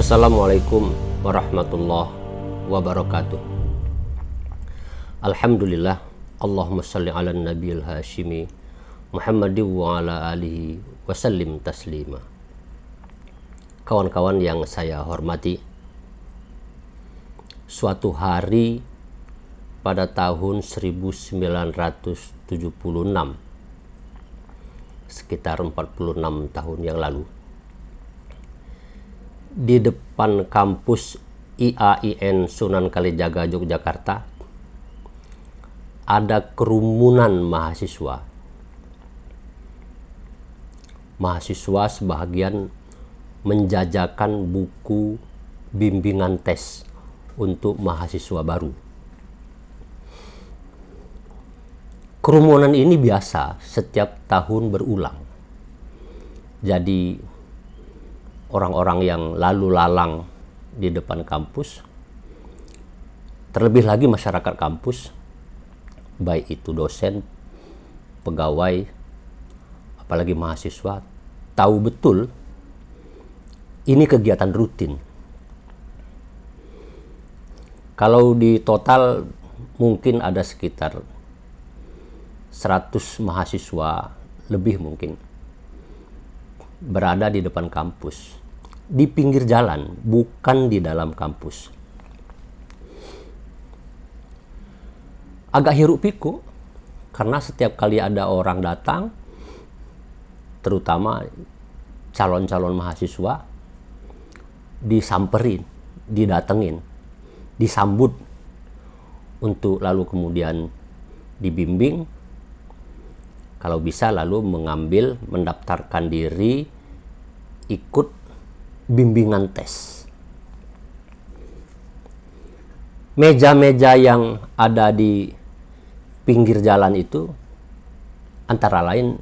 Assalamualaikum warahmatullahi wabarakatuh. Alhamdulillah, Allahumma salli ala nabiyil hashimi Muhammadin wa ala alihi wasallim taslima. Kawan-kawan yang saya hormati, suatu hari pada tahun 1976, sekitar 46 tahun yang lalu, di depan kampus IAIN Sunan Kalijaga, Yogyakarta, ada kerumunan mahasiswa. Mahasiswa sebagian menjajakan buku bimbingan tes untuk mahasiswa baru. Kerumunan ini biasa setiap tahun berulang. Jadi orang-orang yang lalu lalang di depan kampus, terlebih lagi masyarakat kampus, baik itu dosen, pegawai, apalagi mahasiswa, tahu betul ini kegiatan rutin. Kalau di total mungkin ada sekitar 100 mahasiswa lebih mungkin berada di depan kampus, di pinggir jalan, bukan di dalam kampus. Agak hiruk pikuk karena setiap kali ada orang datang, terutama calon-calon mahasiswa, disamperin, didatengin, disambut untuk lalu kemudian dibimbing. Kalau bisa lalu mendaftarkan diri ikut bimbingan tes. Meja-meja yang ada di pinggir jalan itu antara lain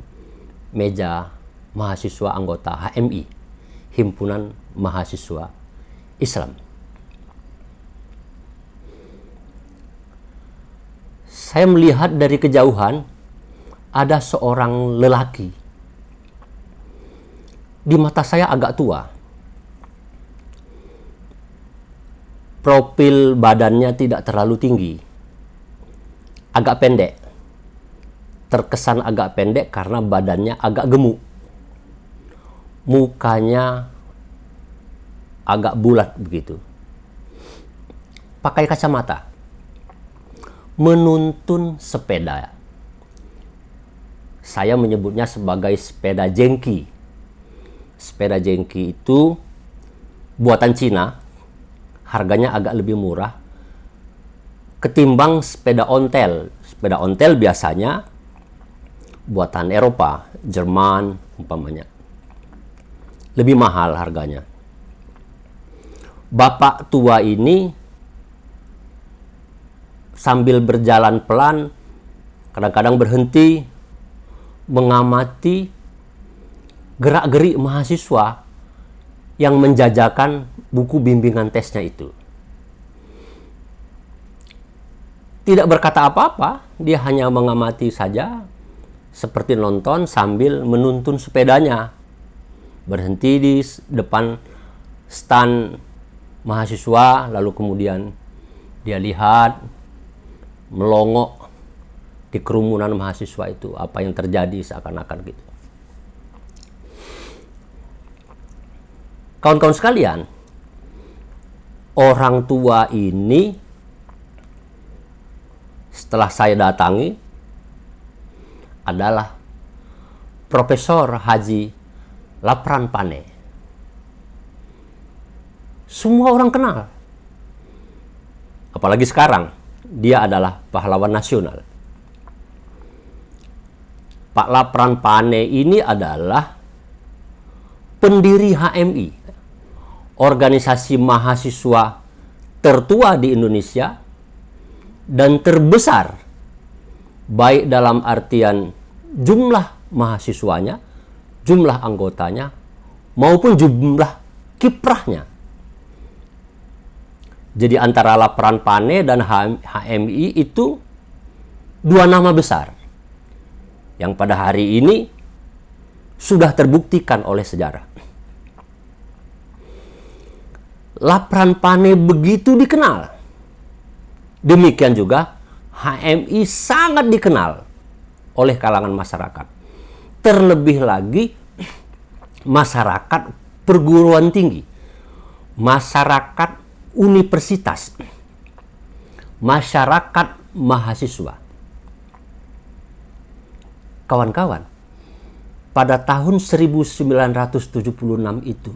meja mahasiswa anggota HMI, Himpunan Mahasiswa Islam. Saya melihat dari kejauhan ada seorang lelaki. Di mata saya agak tua. Profil badannya tidak terlalu tinggi. Agak pendek. Terkesan agak pendek karena badannya agak gemuk. Mukanya agak bulat begitu. Pakai kacamata. Menuntun sepeda. Saya menyebutnya sebagai sepeda jengki. Sepeda jengki itu buatan Cina, harganya agak lebih murah ketimbang sepeda ontel. Sepeda ontel biasanya buatan Eropa, Jerman umpamanya. Lebih mahal harganya. Bapak tua ini sambil berjalan pelan, kadang-kadang berhenti, mengamati gerak-gerik mahasiswa yang menjajakan buku bimbingan tesnya itu. Tidak berkata apa-apa, dia hanya mengamati saja, seperti nonton sambil menuntun sepedanya. Berhenti di depan stand mahasiswa, lalu kemudian dia lihat, melongok di kerumunan mahasiswa itu, apa yang terjadi seakan-akan gitu. Kawan-kawan sekalian, orang tua ini setelah saya datangi adalah Profesor Haji Lapran Pane. Semua orang kenal. Apalagi sekarang, dia adalah pahlawan nasional. Pak Lapran Pane ini adalah pendiri HMI, organisasi mahasiswa tertua di Indonesia dan terbesar, baik dalam artian jumlah mahasiswanya, jumlah anggotanya, maupun jumlah kiprahnya. Jadi antara Lapran Pane dan HMI itu dua nama besar yang pada hari ini sudah terbuktikan oleh sejarah. Lapran Pane begitu dikenal. Demikian juga HMI sangat dikenal oleh kalangan masyarakat. Terlebih lagi masyarakat perguruan tinggi, masyarakat universitas, masyarakat mahasiswa. Kawan-kawan, pada tahun 1976 itu,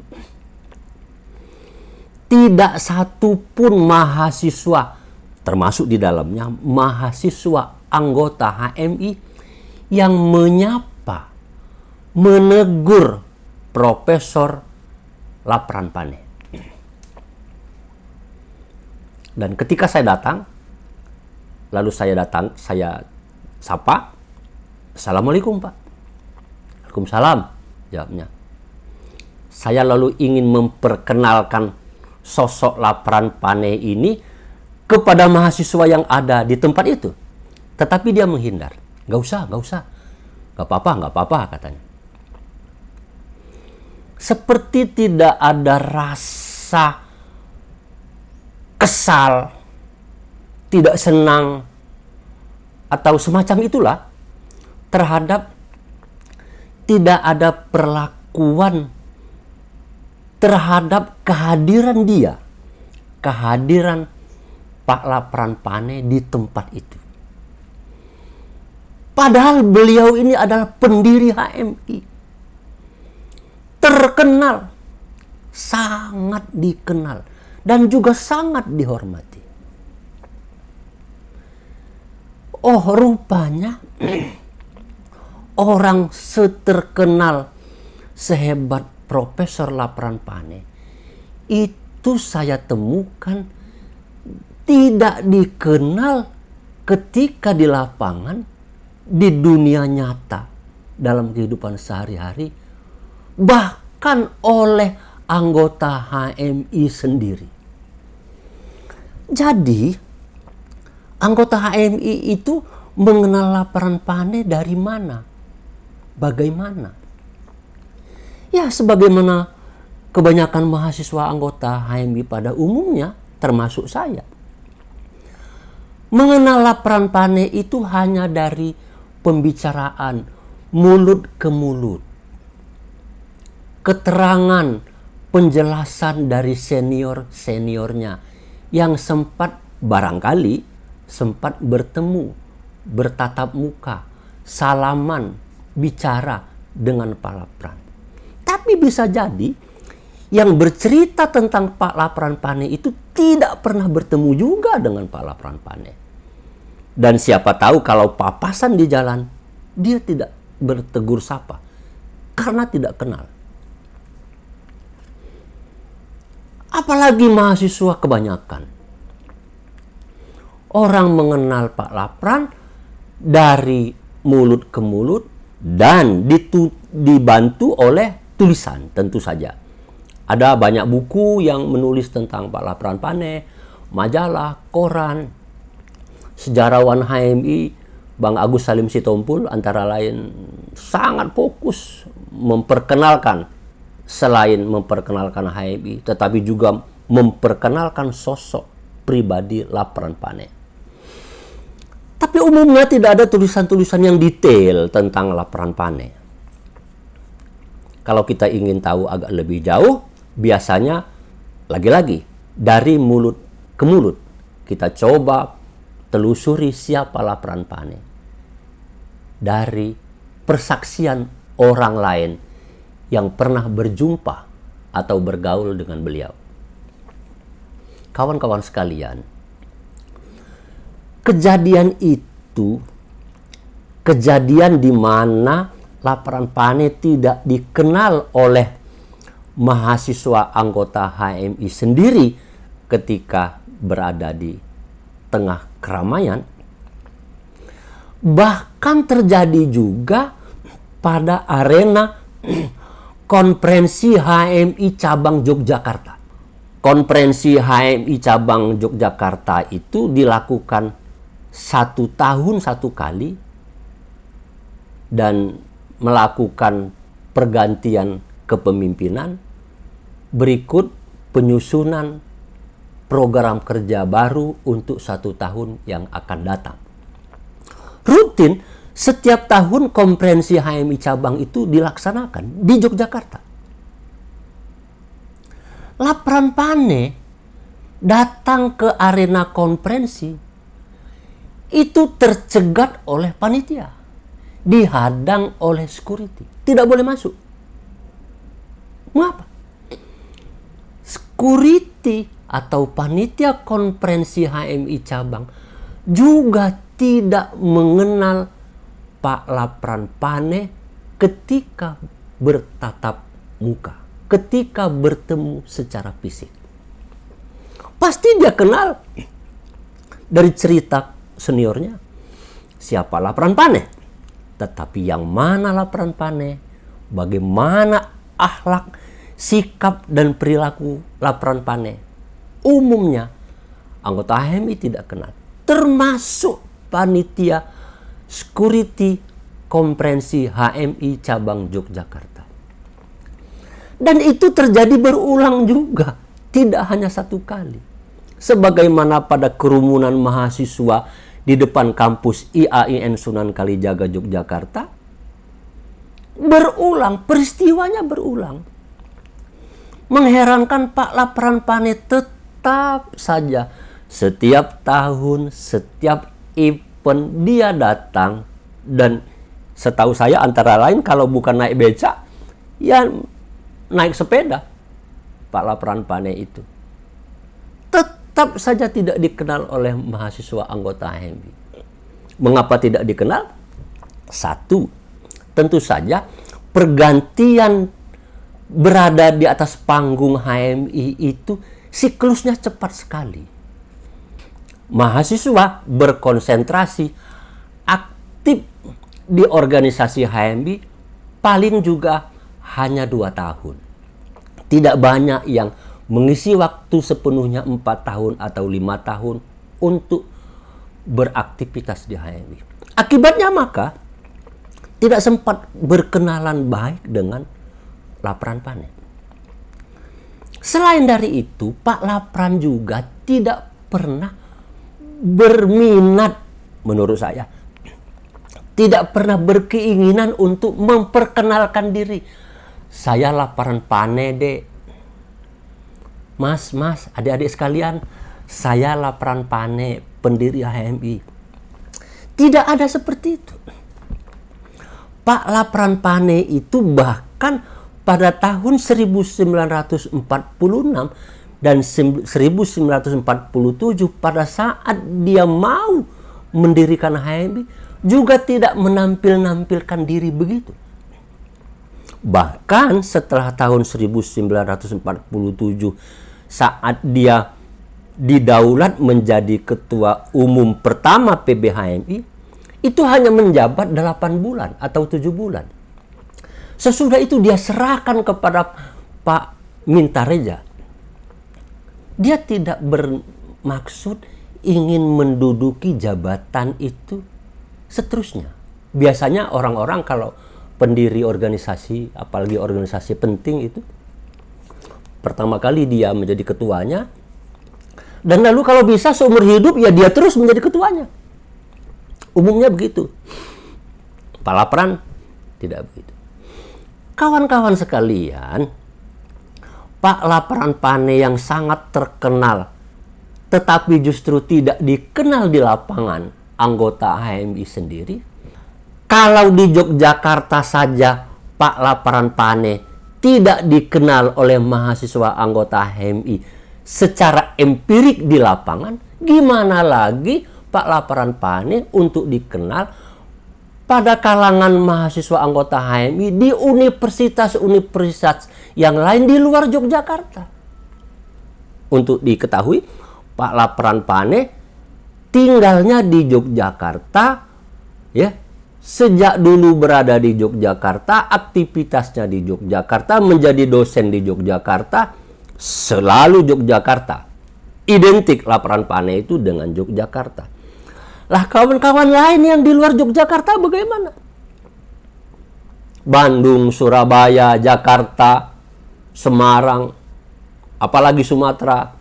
tidak satu pun mahasiswa, termasuk di dalamnya mahasiswa anggota HMI, yang menyapa, menegur Profesor Lapran Pane. Dan ketika saya datang, lalu saya sapa, "Assalamualaikum, Pak." "Waalaikumsalam," jawabnya. Saya lalu ingin memperkenalkan sosok Lapran Pane ini kepada mahasiswa yang ada di tempat itu. Tetapi dia menghindar. Nggak usah. Nggak apa-apa, katanya. Seperti tidak ada rasa kesal, tidak senang, atau semacam itulah terhadap tidak ada perlakuan terhadap kehadiran dia, kehadiran Pak Lapran Pane di tempat itu. Padahal beliau ini adalah pendiri HMI, terkenal, sangat dikenal, dan juga sangat dihormati. Oh, rupanya orang seterkenal, sehebat Profesor Lapran Pane itu saya temukan tidak dikenal ketika di lapangan, di dunia nyata, dalam kehidupan sehari-hari, bahkan oleh anggota HMI sendiri. Jadi, anggota HMI itu mengenal Lapran Pane dari mana? Bagaimana? Ya, sebagaimana kebanyakan mahasiswa anggota HMI pada umumnya, termasuk saya. Mengenal Lapran Pane itu hanya dari pembicaraan mulut ke mulut. Keterangan, penjelasan dari senior-seniornya yang barangkali sempat bertemu, bertatap muka, salaman, bicara dengan Pak Lapran. Tapi bisa jadi yang bercerita tentang Pak Lapran Pane itu tidak pernah bertemu juga dengan Pak Lapran Pane. Dan siapa tahu kalau papasan di jalan, dia tidak bertegur sapa karena tidak kenal. Apalagi mahasiswa kebanyakan. Orang mengenal Pak Lapran dari mulut ke mulut dan dibantu oleh tulisan, tentu saja. Ada banyak buku yang menulis tentang Pak Lapran Pane, majalah, koran. Sejarawan HMI, Bang Agus Salim Sitompul, antara lain sangat fokus memperkenalkan, selain memperkenalkan HMI, tetapi juga memperkenalkan sosok pribadi Lapran Pane. Tapi umumnya tidak ada tulisan-tulisan yang detail tentang Lapran Pane. Kalau kita ingin tahu agak lebih jauh, biasanya lagi-lagi dari mulut ke mulut kita coba telusuri siapa Lapran Pane dari persaksian orang lain yang pernah berjumpa atau bergaul dengan beliau. Kawan-kawan sekalian, kejadian itu, kejadian di mana Lapran Pane tidak dikenal oleh mahasiswa anggota HMI sendiri ketika berada di tengah keramaian, bahkan terjadi juga pada arena konferensi HMI cabang Yogyakarta. Konferensi HMI cabang Yogyakarta itu dilakukan 1 tahun 1 kali dan melakukan pergantian kepemimpinan berikut penyusunan program kerja baru untuk 1 tahun yang akan datang. Rutin, setiap tahun konferensi HMI cabang itu dilaksanakan di Yogyakarta. Lapran Pane datang ke arena konferensi itu tercegat oleh panitia, dihadang oleh security, tidak boleh masuk. Mengapa? Security atau panitia konferensi HMI cabang juga tidak mengenal Pak Lapran Pane ketika bertatap muka, ketika bertemu secara fisik. Pasti dia kenal dari cerita seniornya siapa Lapran Pane. Tetapi yang mana Lapran Pane, bagaimana akhlak, sikap dan perilaku Lapran Pane, umumnya anggota HMI tidak kenal. Termasuk panitia security konferensi HMI cabang Yogyakarta. Dan itu terjadi berulang juga, tidak hanya 1 kali. Sebagaimana pada kerumunan mahasiswa di depan kampus IAIN Sunan Kalijaga Yogyakarta, berulang, peristiwanya berulang. Mengherankan, Pak Lapran Pane tetap saja setiap tahun, setiap event dia datang, dan setahu saya antara lain kalau bukan naik beca, ya naik sepeda. Pak Lapran Pane itu tetap saja tidak dikenal oleh mahasiswa anggota HMI. Mengapa tidak dikenal? 1, tentu saja pergantian berada di atas panggung HMI itu siklusnya cepat sekali. Mahasiswa berkonsentrasi aktif di organisasi HMI paling juga hanya 2 tahun. Tidak banyak yang mengisi waktu sepenuhnya 4 tahun atau 5 tahun untuk beraktivitas di HMI. Akibatnya maka tidak sempat berkenalan baik dengan Lapran Pane. Selain dari itu, Pak Lapran juga tidak pernah berminat, menurut saya, tidak pernah berkeinginan untuk memperkenalkan diri. Saya Lapran Pane, Dek. Mas, adik-adik sekalian, saya Lapran Pane, pendiri HMI. Tidak ada seperti itu. Pak Lapran Pane itu bahkan pada tahun 1946 dan 1947 pada saat dia mau mendirikan HMI juga tidak menampilkan diri begitu. Bahkan setelah tahun 1947 saat dia didaulat menjadi ketua umum pertama PBHMI, itu hanya menjabat 8 bulan atau 7 bulan. Sesudah itu dia serahkan kepada Pak Mintareja. Dia tidak bermaksud ingin menduduki jabatan itu seterusnya. Biasanya orang-orang kalau pendiri organisasi, apalagi organisasi penting itu, pertama kali dia menjadi ketuanya, dan lalu kalau bisa seumur hidup ya dia terus menjadi ketuanya. Umumnya begitu. Pak Lapran tidak begitu. Kawan-kawan sekalian, Pak Lapran Pane yang sangat terkenal tetapi justru tidak dikenal di lapangan anggota HMI sendiri. Kalau di Yogyakarta saja Pak Lapran Pane tidak dikenal oleh mahasiswa anggota HMI secara empirik di lapangan, gimana lagi Pak Lapran Pane untuk dikenal pada kalangan mahasiswa anggota HMI di universitas-universitas yang lain di luar Yogyakarta. Untuk diketahui, Pak Lapran Pane tinggalnya di Yogyakarta, ya. Sejak dulu berada di Yogyakarta, aktivitasnya di Yogyakarta, menjadi dosen di Yogyakarta, selalu Yogyakarta. Identik Lapran Pane itu dengan Yogyakarta. Lah kawan-kawan lain yang di luar Yogyakarta bagaimana? Bandung, Surabaya, Jakarta, Semarang, apalagi Sumatera.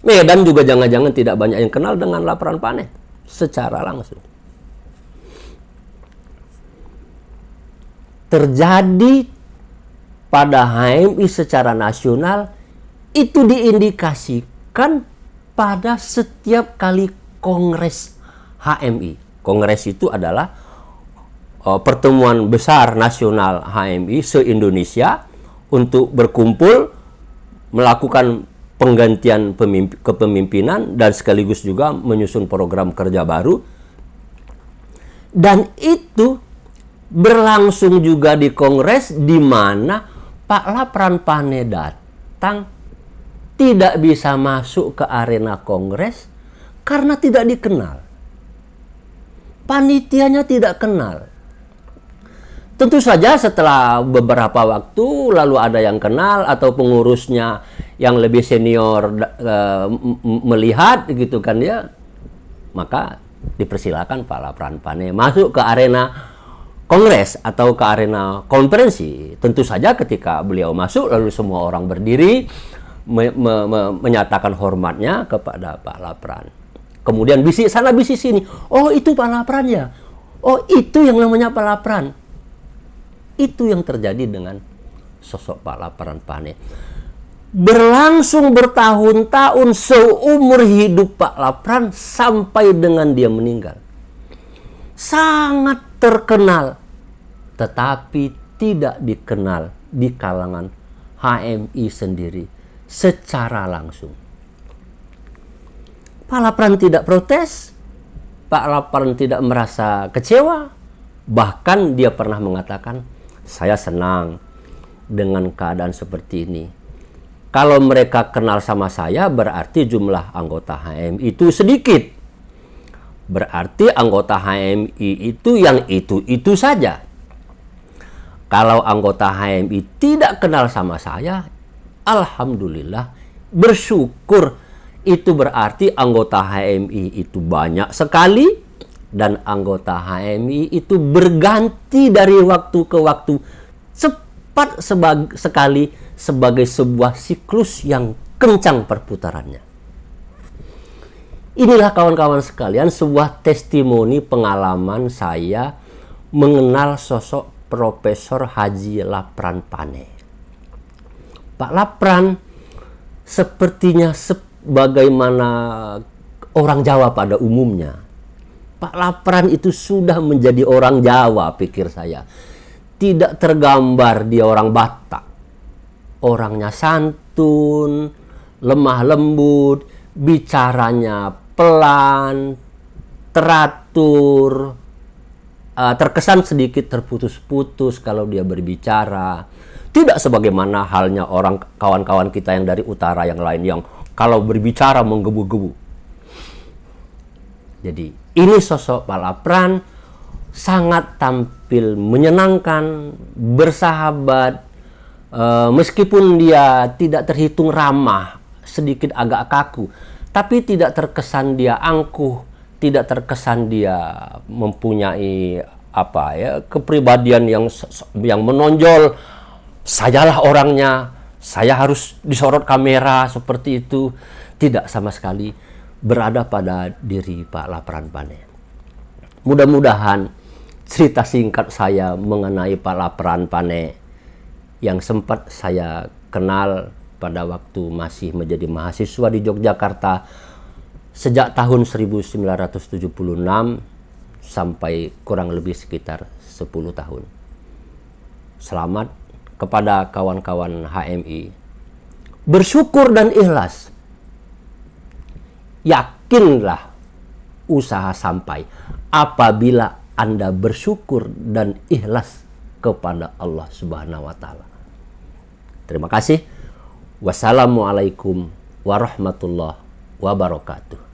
Medan juga jangan-jangan tidak banyak yang kenal dengan laporan panen secara langsung. Terjadi pada HMI secara nasional itu diindikasikan pada setiap kali kongres HMI. Kongres itu adalah pertemuan besar nasional HMI se-Indonesia untuk berkumpul melakukan penggantian kepemimpinan dan sekaligus juga menyusun program kerja baru. Dan itu berlangsung juga di kongres di mana Pak Lapran Pane datang tidak bisa masuk ke arena kongres karena tidak dikenal. Panitianya tidak kenal. Tentu saja setelah beberapa waktu lalu ada yang kenal atau pengurusnya yang lebih senior melihat gitu kan ya, maka dipersilakan Pak Lapran Pane masuk ke arena kongres atau ke arena konferensi. Tentu saja ketika beliau masuk lalu semua orang berdiri menyatakan hormatnya kepada Pak Lapran. Kemudian bisik sana bisik sini, oh itu Pak Lapran ya, oh itu yang namanya Pak Lapran. Itu yang terjadi dengan sosok Pak Lapran Pane. Berlangsung bertahun-tahun seumur hidup Pak Lapran sampai dengan dia meninggal. Sangat terkenal, tetapi tidak dikenal di kalangan HMI sendiri secara langsung. Pak Lapran tidak protes, Pak Lapran tidak merasa kecewa, bahkan dia pernah mengatakan, saya senang dengan keadaan seperti ini. Kalau mereka kenal sama saya, berarti jumlah anggota HMI itu sedikit. Berarti anggota HMI itu yang itu saja. Kalau anggota HMI tidak kenal sama saya, alhamdulillah, bersyukur. Itu berarti anggota HMI itu banyak sekali. Dan anggota HMI itu berganti dari waktu ke waktu cepat sekali sebagai sebuah siklus yang kencang perputarannya. Inilah kawan-kawan sekalian sebuah testimoni pengalaman saya mengenal sosok Profesor Haji Lapran Pane. Pak Lapran sepertinya sebagaimana orang Jawa pada umumnya. Pak Lapran itu sudah menjadi orang Jawa, pikir saya. Tidak tergambar dia orang Batak. Orangnya santun, lemah lembut, bicaranya pelan, teratur, terkesan sedikit terputus-putus kalau dia berbicara. Tidak sebagaimana halnya orang kawan-kawan kita yang dari utara yang lain yang kalau berbicara menggebu-gebu. Jadi ini sosok Pak Lapran sangat tampil menyenangkan, bersahabat, meskipun dia tidak terhitung ramah, sedikit agak kaku, tapi tidak terkesan dia angkuh, tidak terkesan dia mempunyai kepribadian yang menonjol. Sayalah orangnya, saya harus disorot kamera seperti itu. Tidak sama sekali berada pada diri Pak Lapran Pane. Mudah-mudahan cerita singkat saya mengenai Pak Lapran Pane yang sempat saya kenal pada waktu masih menjadi mahasiswa di Yogyakarta sejak tahun 1976 sampai kurang lebih sekitar 10 tahun. Selamat kepada kawan-kawan HMI. Bersyukur dan ikhlas. Yakinlah usaha sampai apabila Anda bersyukur dan ikhlas kepada Allah Subhanahu wa taala. Terima kasih. Wassalamualaikum warahmatullahi wabarakatuh.